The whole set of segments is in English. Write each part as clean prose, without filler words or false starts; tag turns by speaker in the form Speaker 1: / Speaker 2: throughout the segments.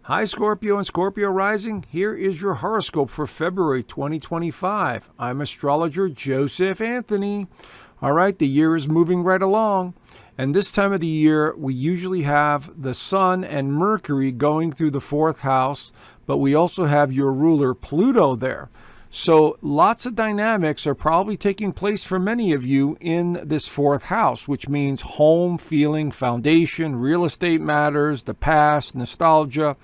Speaker 1: Hi, Scorpio and Scorpio rising. Here is your horoscope for February 2025. I'm astrologer Joseph Anthony. All right, the year is moving right along. And this time of the year, we usually have the Sun and Mercury going through the fourth house, but we also have your ruler Pluto there. So lots of dynamics are probably taking place for many of you in this fourth house, which means home, feeling, foundation, real estate matters, the past, nostalgia,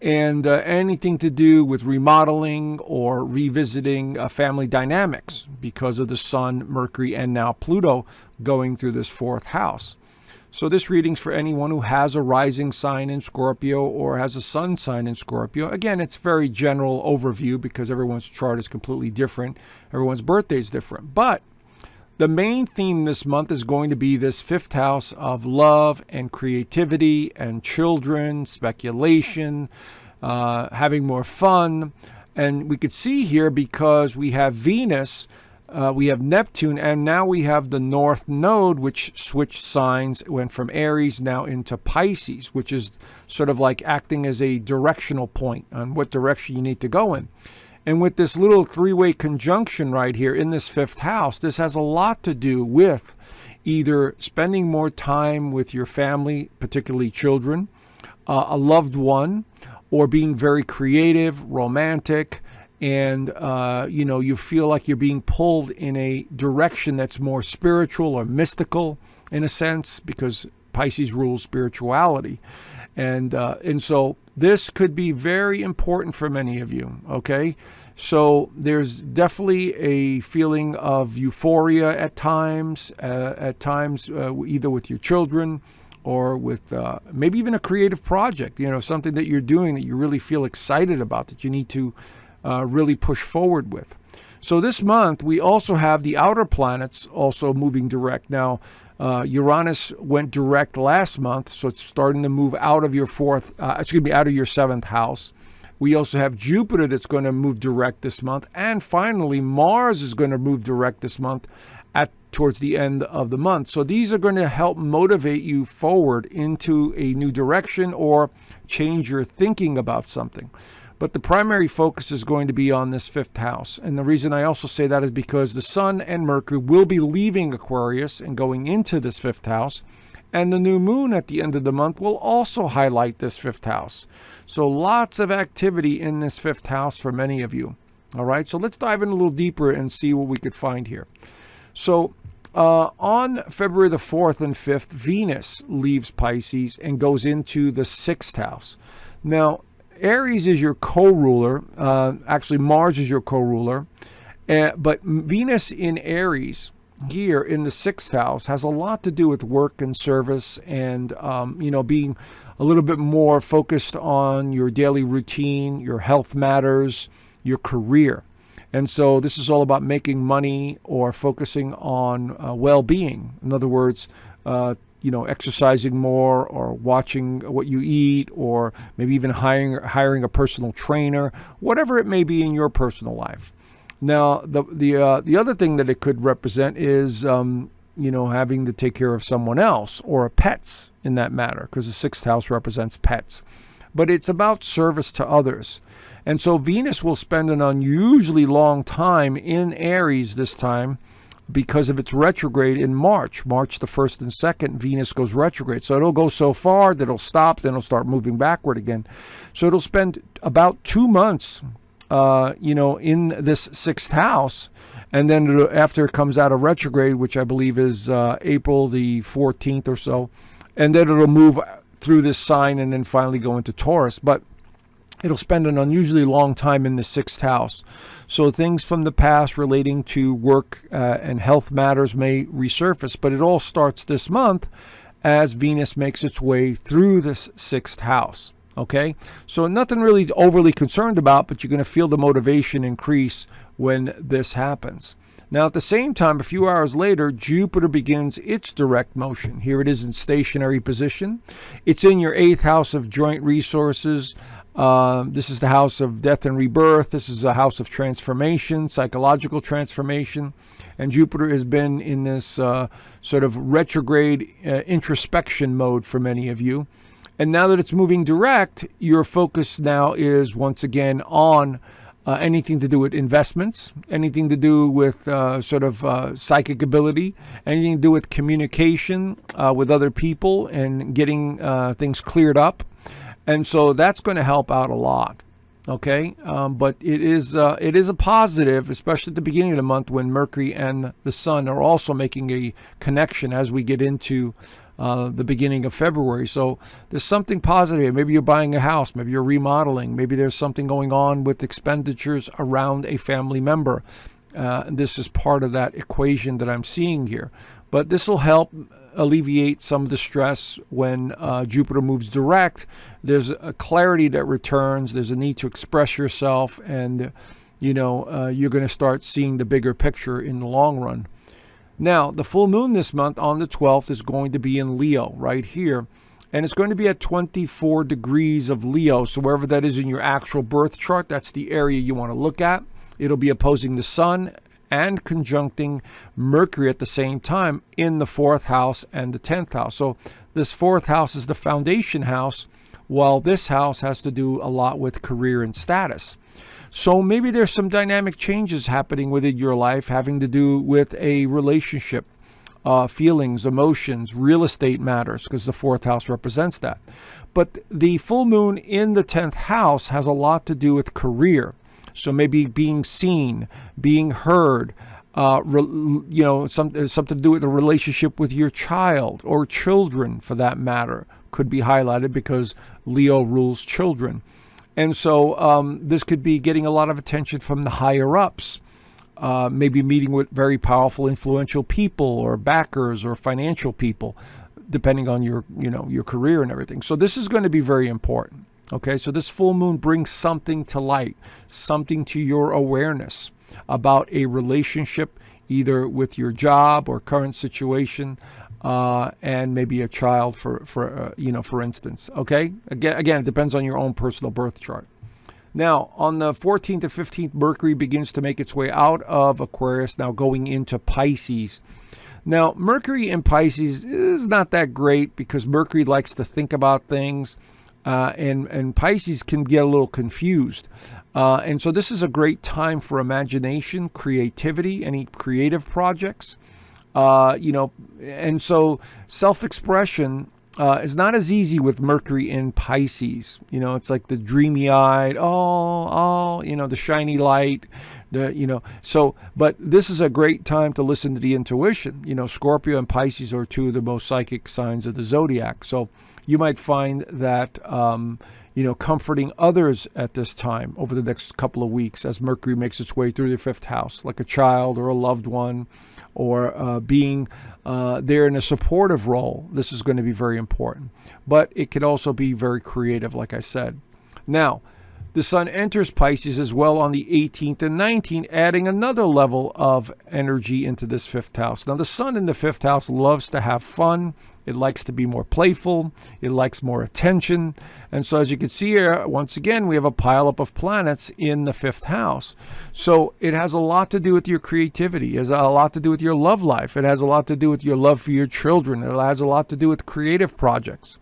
Speaker 1: and anything to do with remodeling or revisiting family dynamics because of the Sun, Mercury, and now Pluto going through this fourth house. So this reading's for anyone who has a rising sign in Scorpio or has a sun sign in Scorpio. Again, it's very general overview because everyone's chart is completely different. Everyone's birthday is different. But the main theme this month is going to be this fifth house of love and creativity and children, speculation, having more fun. And we could see here because we have Venus, we have Neptune, and now we have the North Node, which switched signs, went from Aries now into Pisces, which is sort of like acting as a directional point on what direction you need to go in. And with this little three-way conjunction right here in this fifth house, this has a lot to do with either spending more time with your family, particularly children, a loved one, or being very creative, romantic, and you feel like you're being pulled in a direction that's more spiritual or mystical in a sense, because Pisces rules spirituality. And so this could be very important for many of you, okay? So there's definitely a feeling of euphoria at times, either with your children or with maybe even a creative project, something that you're doing that you really feel excited about, that you need to really push forward with. So this month, we also have the outer planets also moving direct. Now, Uranus went direct last month, so it's starting to move out of your out of your seventh house. We also have Jupiter that's going to move direct this month. And finally, Mars is going to move direct this month towards the end of the month. So these are going to help motivate you forward into a new direction or change your thinking about something. But the primary focus is going to be on this fifth house. And the reason I also say that is because the Sun and Mercury will be leaving Aquarius and going into this fifth house. And the new moon at the end of the month will also highlight this fifth house. So lots of activity in this fifth house for many of you. All right, so let's dive in a little deeper and see what we could find here. So on February the 4th and 5th, Venus leaves Pisces and goes into the sixth house. Now, Aries is your co-ruler. Actually, Mars is your co-ruler. But Venus in Aries here in the sixth house has a lot to do with work and service and, being a little bit more focused on your daily routine, your health matters, your career. And so this is all about making money or focusing on well-being. In other words, exercising more or watching what you eat, or maybe even hiring a personal trainer, whatever it may be in your personal life. Now, the other thing that it could represent is, having to take care of someone else or pets in that matter, because the sixth house represents pets. But it's about service to others. And so Venus will spend an unusually long time in Aries this time because of its retrograde in March. March the 1st and 2nd, Venus goes retrograde. So it'll go so far that it'll stop, then it'll start moving backward again. So it'll spend about 2 months, in this sixth house. And then after it comes out of retrograde, which I believe is April the 14th or so, and then it'll move through this sign and then finally go into Taurus. But it'll spend an unusually long time in the sixth house. So things from the past relating to work and health matters may resurface, but it all starts this month as Venus makes its way through this sixth house. Okay, so nothing really overly concerned about, but you're going to feel the motivation increase when this happens. Now, at the same time, a few hours later, Jupiter begins its direct motion. Here it is in stationary position. It's in your 8th house of joint resources. This is the house of death and rebirth. This is a house of transformation, psychological transformation. And Jupiter has been in this sort of retrograde introspection mode for many of you. And now that it's moving direct, your focus now is once again on anything to do with investments, anything to do with psychic ability, anything to do with communication with other people and getting things cleared up. And so that's going to help out a lot. Okay, but it is a positive, especially at the beginning of the month when Mercury and the Sun are also making a connection as we get into the beginning of February. So there's something positive. Maybe you're buying a house, maybe you're remodeling, maybe there's something going on with expenditures around a family member. This is part of that equation that I'm seeing here. But this will help alleviate some of the stress when Jupiter moves direct. There's a clarity that returns. There's a need to express yourself, and you're going to start seeing the bigger picture in the long run. Now, the full moon this month on the 12th is going to be in Leo right here, and it's going to be at 24 degrees of Leo. So wherever that is in your actual birth chart, that's the area you want to look at. It'll be opposing the Sun and conjuncting Mercury at the same time in the 4th house and the 10th house. So this 4th house is the foundation house, while this house has to do a lot with career and status. So maybe there's some dynamic changes happening within your life having to do with a relationship, feelings, emotions, real estate matters, because the 4th house represents that. But the full moon in the 10th house has a lot to do with career. So maybe being seen, being heard, something to do with a relationship with your child or children, for that matter, could be highlighted because Leo rules children. And so this could be getting a lot of attention from the higher ups, maybe meeting with very powerful, influential people or backers or financial people, depending on your career and everything. So this is going to be very important. Okay, so this full moon brings something to light, something to your awareness about a relationship, either with your job or current situation, and maybe a child, for instance. Okay, again, it depends on your own personal birth chart. Now, on the 14th to 15th, Mercury begins to make its way out of Aquarius, now going into Pisces. Now, Mercury in Pisces is not that great because Mercury likes to think about things. And Pisces can get a little confused. And so this is a great time for imagination, creativity, any creative projects. And so self-expression is not as easy with Mercury in Pisces. It's like the dreamy-eyed, the shiny light, but this is a great time to listen to the intuition. Scorpio and Pisces are two of the most psychic signs of the zodiac. So you might find that, comforting others at this time over the next couple of weeks as Mercury makes its way through the 5th house, like a child or a loved one, or being there in a supportive role. This is going to be very important. But it could also be very creative, like I said. Now, the Sun enters Pisces as well on the 18th and 19th, adding another level of energy into this 5th house. Now, the Sun in the 5th house loves to have fun. It likes to be more playful. It likes more attention. And so as you can see here, once again, we have a pileup of planets in the 5th house. So it has a lot to do with your creativity. It has a lot to do with your love life. It has a lot to do with your love for your children. It has a lot to do with creative projects.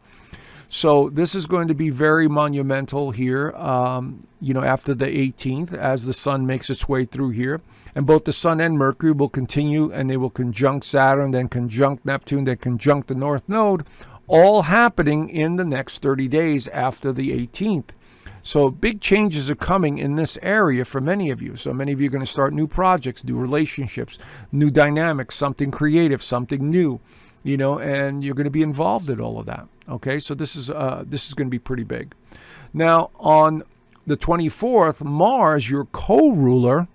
Speaker 1: So this is going to be very monumental here, after the 18th, as the Sun makes its way through here. And both the Sun and Mercury will continue, and they will conjunct Saturn, then conjunct Neptune, then conjunct the North Node, all happening in the next 30 days after the 18th. So big changes are coming in this area for many of you. So many of you are going to start new projects, new relationships, new dynamics, something creative, something new. And you're going to be involved in all of that. Okay, so this is going to be pretty big. Now, on the 24th, Mars, your co-ruler,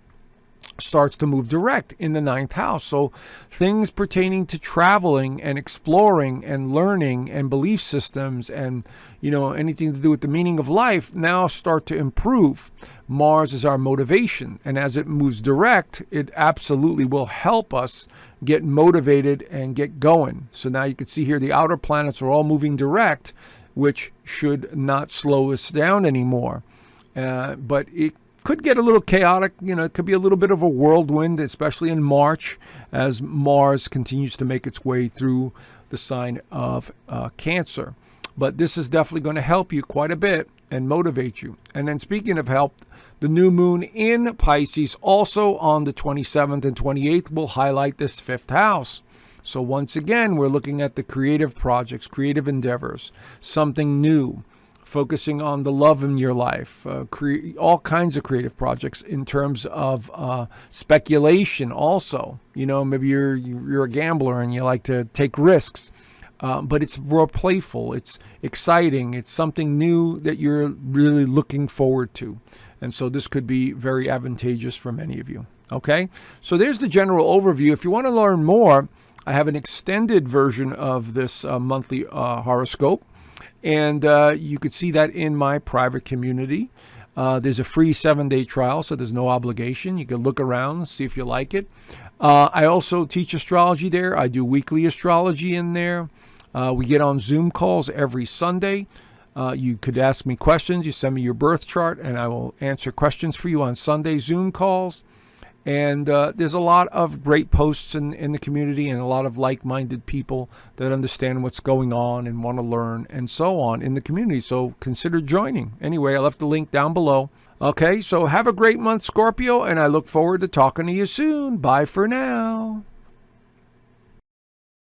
Speaker 1: starts to move direct in the 9th house. So things pertaining to traveling and exploring and learning and belief systems and, anything to do with the meaning of life now start to improve. Mars is our motivation. And as it moves direct, it absolutely will help us get motivated and get going. So now you can see here the outer planets are all moving direct, which should not slow us down anymore. But it could get a little chaotic. It could be a little bit of a whirlwind, especially in March, as Mars continues to make its way through the sign of Cancer. But this is definitely going to help you quite a bit and motivate you. And then speaking of help, the new moon in Pisces also on the 27th and 28th will highlight this 5th house. So once again, we're looking at the creative projects, creative endeavors, something new, focusing on the love in your life, all kinds of creative projects in terms of speculation also. You know, maybe you're a gambler and you like to take risks. But it's more playful, it's exciting, it's something new that you're really looking forward to. And so this could be very advantageous for many of you. Okay, so there's the general overview. If you want to learn more, I have an extended version of this monthly horoscope. And you could see that in my private community. There's a free 7-day trial, so there's no obligation. You can look around, see if you like it. I also teach astrology there. I do weekly astrology in there. We get on Zoom calls every Sunday. You could ask me questions. You send me your birth chart, and I will answer questions for you on Sunday Zoom calls. And there's a lot of great posts in the community and a lot of like-minded people that understand what's going on and want to learn and so on in the community. So consider joining. Anyway, I left the link down below. Okay, so have a great month, Scorpio, and I look forward to talking to you soon. Bye for now.